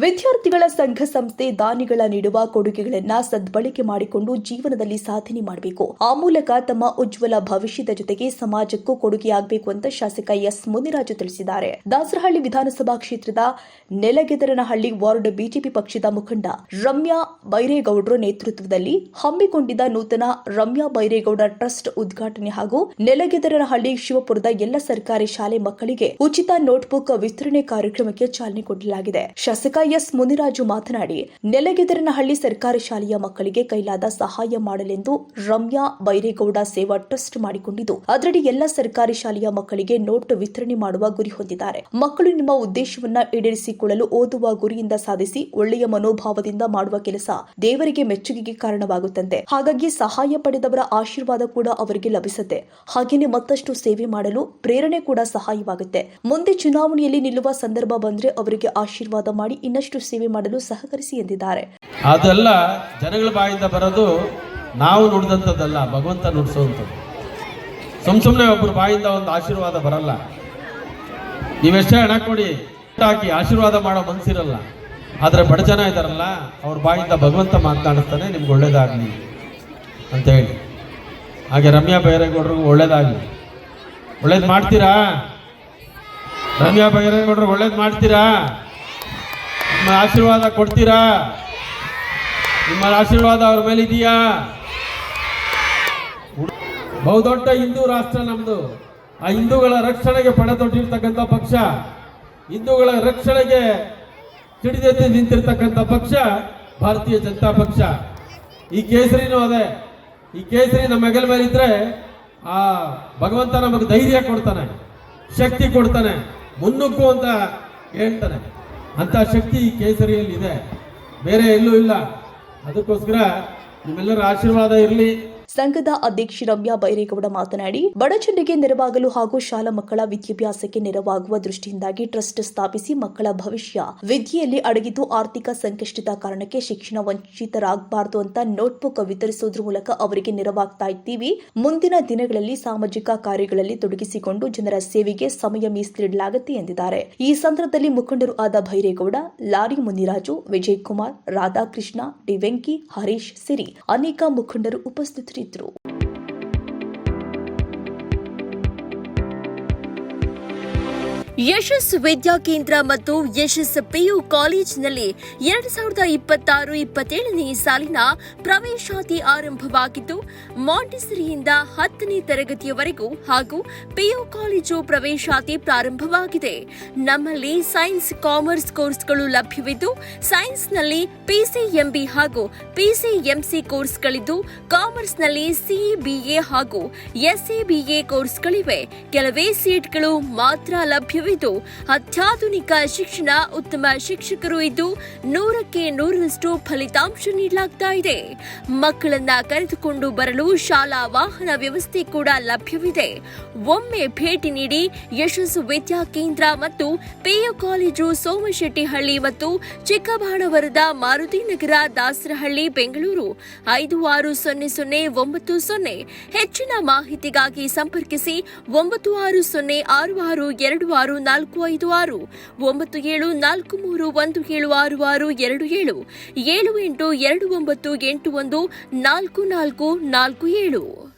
ವಿದ್ಯಾರ್ಥಿಗಳ ಸಂಘ ಸಂಸ್ಥೆ ದಾನಿಗಳ ನೀಡುವ ಕೊಡುಗೆಗಳನ್ನು ಸದ್ಬಳಕೆ ಮಾಡಿಕೊಂಡು ಜೀವನದಲ್ಲಿ ಸಾಧನೆ ಮಾಡಬೇಕು. ಆ ಮೂಲಕ ತಮ್ಮ ಉಜ್ವಲ ಭವಿಷ್ಯದ ಜೊತೆಗೆ ಸಮಾಜಕ್ಕೂ ಕೊಡುಗೆಯಾಗಬೇಕು ಅಂತ ಶಾಸಕ ಎಸ್ ಮುನಿರಾಜು ತಿಳಿಸಿದ್ದಾರೆ. ದಾಸರಹಳ್ಳಿ ವಿಧಾನಸಭಾ ಕ್ಷೇತ್ರದ ನೆಲಗೆದರನಹಳ್ಳಿ ವಾರ್ಡ್ ಬಿಜೆಪಿ ಪಕ್ಷದ ಮುಖಂಡ ರಮ್ಯಾ ಬೈರೇಗೌಡರು ನೇತೃತ್ವದಲ್ಲಿ ಹಮ್ಮಿಕೊಂಡಿದ್ದ ನೂತನ ರಮ್ಯಾ ಬೈರೇಗೌಡ ಟ್ರಸ್ಟ್ ಉದ್ಘಾಟನೆ ಹಾಗೂ ನೆಲಗೆದರನಹಳ್ಳಿ ಶಿವಪುರದ ಎಲ್ಲ ಸರ್ಕಾರಿ ಶಾಲೆ ಮಕ್ಕಳಿಗೆ ಉಚಿತ ನೋಟ್ಬುಕ್ ವಿತರಣೆ ಕಾರ್ಯಕ್ರಮಕ್ಕೆ ಚಾಲನೆ ಕೊಡಲಾಗಿದೆ. ಶಾಸಕ ಎಸ್ ಮುನಿರಾಜು ಮಾತನಾಡಿ, ನೆಲಗೆದರನಹಳ್ಳಿ ಸರ್ಕಾರಿ ಶಾಲೆಯ ಮಕ್ಕಳಿಗೆ ಕೈಲಾದ ಸಹಾಯ ಮಾಡಲೆಂದು ರಮ್ಯಾ ಬೈರೇಗೌಡ ಸೇವಾ ಟ್ರಸ್ಟ್ ಮಾಡಿಕೊಂಡಿದ್ದು, ಅದರಡಿ ಎಲ್ಲ ಸರ್ಕಾರಿ ಶಾಲೆಯ ಮಕ್ಕಳಿಗೆ ನೋಟ್ ವಿತರಣೆ ಮಾಡುವ ಗುರಿ ಹೊಂದಿದ್ದಾರೆ. ಮಕ್ಕಳು ನಿಮ್ಮ ಉದ್ದೇಶವನ್ನ ಈಡೇರಿಸಿಕೊಳ್ಳಲು ಓದುವ ಗುರಿಯಿಂದ ಸಾಧಿಸಿ ಒಳ್ಳೆಯ ಮನೋಭಾವದಿಂದ ಮಾಡುವ ಕೆಲಸ ದೇವರಿಗೆ ಮೆಚ್ಚುಗೆಗೆ ಕಾರಣವಾಗುತ್ತಂತೆ. ಹಾಗಾಗಿ ಸಹಾಯ ಪಡೆದವರ ಆಶೀರ್ವಾದ ಕೂಡ ಅವರಿಗೆ ಲಭಿಸುತ್ತೆ. ಹಾಗೆಯೇ ಮತ್ತಷ್ಟು ಸೇವೆ ಮಾಡಲು ಪ್ರೇರಣೆ ಕೂಡ ಸಹಾಯವಾಗುತ್ತೆ. ಮುಂದೆ ಚುನಾವಣೆಯಲ್ಲಿ ನಿಲ್ಲುವ ಸಂದರ್ಭ ಬಂದ್ರೆ ಅವರಿಗೆ ಆಶೀರ್ವಾದ ಮಾಡಿ ಇನ್ನಷ್ಟು ಸೇವೆ ಮಾಡಲು ಸಹಕರಿಸಿ ಎಂದಿದ್ದಾರೆ. ಅದೆಲ್ಲ ಜನಗಳ ಬಾಯಿಂದ ಬರೋದು ನಾವು ನುಡಿದಂಥದ್ದಲ್ಲ, ಭಗವಂತ ನುಡಿಸುವಂಥದ್ದು. ಸುಮ್ಮನೆ ಒಬ್ಬರ ಬಾಯಿಂದ ಒಂದು ಆಶೀರ್ವಾದ ಬರಲ್ಲ. ನೀವೆಷ್ಟೇ ಹಣ ಕೊಡಿ ಹಾಕಿ ಆಶೀರ್ವಾದ ಮಾಡೋ ಮನಸ್ಸಿರಲ್ಲ. ಆದರೆ ಬಡ ಜನ ಇದ್ದಾರಲ್ಲ, ಅವ್ರ ಬಾಯಿಂದ ಭಗವಂತ ಮಾತನಾಡಿಸ್ತಾನೆ, ನಿಮ್ಗೆ ಒಳ್ಳೇದಾಗಲಿ ಅಂತ ಹೇಳಿ. ಹಾಗೆ ರಮ್ಯಾ ಬೈರೇಗೌಡರಿಗೂ ಒಳ್ಳೇದಾಗಲಿ. ಒಳ್ಳೇದು ಮಾಡ್ತೀರಾ? ರಮ್ಯಾ ಬೈರೇಗೌಡರಿಗೆ ಒಳ್ಳೇದು ಮಾಡ್ತೀರಾ? ನಿಮ್ಮ ಆಶೀರ್ವಾದ ಕೊಡ್ತೀರಾ? ನಿಮ್ಮ ಆಶೀರ್ವಾದ ಅವ್ರ ಮೇಲೆ ಇದೆಯಾ? ಬಹುದೊಡ್ಡ ಹಿಂದೂ ರಾಷ್ಟ್ರ ನಮ್ದು. ಆ ಹಿಂದೂಗಳ ರಕ್ಷಣೆಗೆ ಪಣತೊಟ್ಟಿರ್ತಕ್ಕಂಥ ಪಕ್ಷ, ಹಿಂದೂಗಳ ರಕ್ಷಣೆಗೆ ಸಿಡಿದೆದ್ದು ನಿಂತಿರ್ತಕ್ಕಂಥ ಪಕ್ಷ ಭಾರತೀಯ ಜನತಾ ಪಕ್ಷ. ಈ ಕೇಸರಿನೂ ಅದೇ. ಈ ಕೇಸರಿ ನಮ್ಮ ಹೆಗಲ ಮೇಲೆ ಇದ್ರೆ ಆ ಭಗವಂತ ನಮಗೆ ಧೈರ್ಯ ಕೊಡ್ತಾನೆ, ಶಕ್ತಿ ಕೊಡ್ತಾನೆ, ಮುನ್ನುಗ್ಗು ಅಂತ ಹೇಳ್ತಾನೆ. ಅಂತ ಶಕ್ತಿ ಈ ಕೇಸರಿಯಲ್ಲಿ ಇದೆ, ಬೇರೆ ಎಲ್ಲೂ ಇಲ್ಲ. ಅದಕ್ಕೋಸ್ಕರ ನಿಮ್ಮೆಲ್ಲರ ಆಶೀರ್ವಾದ ಇರಲಿ. ಸಂಘದ ಅಧ್ಯಕ್ಷ ರಮ್ಯಾ ಬೈರೇಗೌಡ ಮಾತನಾಡಿ, ಬಡಜನರಿಗೆ ನೆರವಾಗಲು ಹಾಗೂ ಶಾಲಾ ಮಕ್ಕಳ ವಿದ್ಯಾಭ್ಯಾಸಕ್ಕೆ ನೆರವಾಗುವ ದೃಷ್ಟಿಯಿಂದಾಗಿ ಟ್ರಸ್ಟ್ ಸ್ಥಾಪಿಸಿ ಮಕ್ಕಳ ಭವಿಷ್ಯ ವಿದ್ಯೆಯಲ್ಲಿ ಅಡಗಿದ್ದು ಆರ್ಥಿಕ ಸಂಕಷ್ಟದ ಕಾರಣಕ್ಕೆ ಶಿಕ್ಷಣ ವಂಚಿತರಾಗಬಾರದು ಅಂತ ನೋಟ್ಬುಕ್ ವಿತರಿಸುವುದರ ಮೂಲಕ ಅವರಿಗೆ ನೆರವಾಗ್ತಾ ಇದ್ದೀವಿ. ಮುಂದಿನ ದಿನಗಳಲ್ಲಿ ಸಾಮಾಜಿಕ ಕಾರ್ಯಗಳಲ್ಲಿ ತೊಡಗಿಸಿಕೊಂಡು ಜನರ ಸೇವೆಗೆ ಸಮಯ ಮೀಸಲಿಡಲಾಗುತ್ತೆ ಎಂದಿದ್ದಾರೆ. ಈ ಸಂದರ್ಭದಲ್ಲಿ ಮುಖಂಡರು ಆದ ಬೈರೇಗೌಡ, ಲಾರಿ ಮುನಿರಾಜು, ವಿಜಯ್ ಕುಮಾರ್, ರಾಧಾಕೃಷ್ಣ, ಡಿ ವೆಂಕಿ, ಹರೀಶ್ ಸಿರಿ ಅನೇಕ ಮುಖಂಡರು ಉಪಸ್ಥಿತರಿದ್ದರು. ಯಶಸ್ ವಿದ್ಯಾಕೇಂದ್ರ ಮತ್ತು ಯಶಸ್ ಪಿಯು ಕಾಲೇಜಿನಲ್ಲಿ 2026-27ನೇ ಸಾಲಿನ ಪ್ರವೇಶಾತಿ ಆರಂಭವಾಗಿದ್ದು, ಮಾಂಟೆಸರಿಯಿಂದ 10ನೇ ತರಗತಿಯವರೆಗೂ ಹಾಗೂ ಪಿಯು ಕಾಲೇಜು ಪ್ರವೇಶಾತಿ ಪ್ರಾರಂಭವಾಗಿದೆ. ನಮ್ಮಲ್ಲಿ ಸೈನ್ಸ್, ಕಾಮರ್ಸ್ ಕೋರ್ಸ್ಗಳು ಲಭ್ಯವಿದ್ದು, ಸೈನ್ಸ್ನಲ್ಲಿ ಪಿಸಿಎಂಬಿ ಹಾಗೂ ಪಿಸಿಎಂಸಿ ಕೋರ್ಸ್ಗಳಿದ್ದು, ಕಾಮರ್ಸ್ನಲ್ಲಿ ಸಿಬಿಎ ಹಾಗೂ ಎಸ್ಎಬಿಎ ಕೋರ್ಸ್ಗಳಿವೆ. ಕೆಲವೇ ಸೀಟ್ಗಳು ಮಾತ್ರ ಲಭ್ಯವಿದ್ದು, ಅತ್ಯಾಧುನಿಕ ಶಿಕ್ಷಣ, ಉತ್ತಮ ಶಿಕ್ಷಕರು ಇದ್ದು 100ಕ್ಕೆ 100ರಷ್ಟು ಫಲಿತಾಂಶ ನೀಡಲಾಗ್ತಾ ಇದೆ. ಮಕ್ಕಳನ್ನ ಕರೆದುಕೊಂಡು ಬರಲು ಶಾಲಾ ವಾಹನ ವ್ಯವಸ್ಥೆ ಕೂಡ ಲಭ್ಯವಿದೆ. ಒಮ್ಮೆ ಭೇಟಿ ನೀಡಿ. ಯಶಸ್ ವಿದ್ಯಾಕೇಂದ್ರ ಮತ್ತು ಪಿಯು ಕಾಲೇಜು, ಸೋಮಶೆಟ್ಟಿಹಳ್ಳಿ ಮತ್ತು ಚಿಕ್ಕಬಾಣವರದ, ಮಾರುತಿನಗರ, ದಾಸರಹಳ್ಳಿ, ಬೆಂಗಳೂರು 560090. ಹೆಚ್ಚಿನ ಮಾಹಿತಿಗಾಗಿ ಸಂಪರ್ಕಿಸಿ 9606626456 9743176627 7829814447.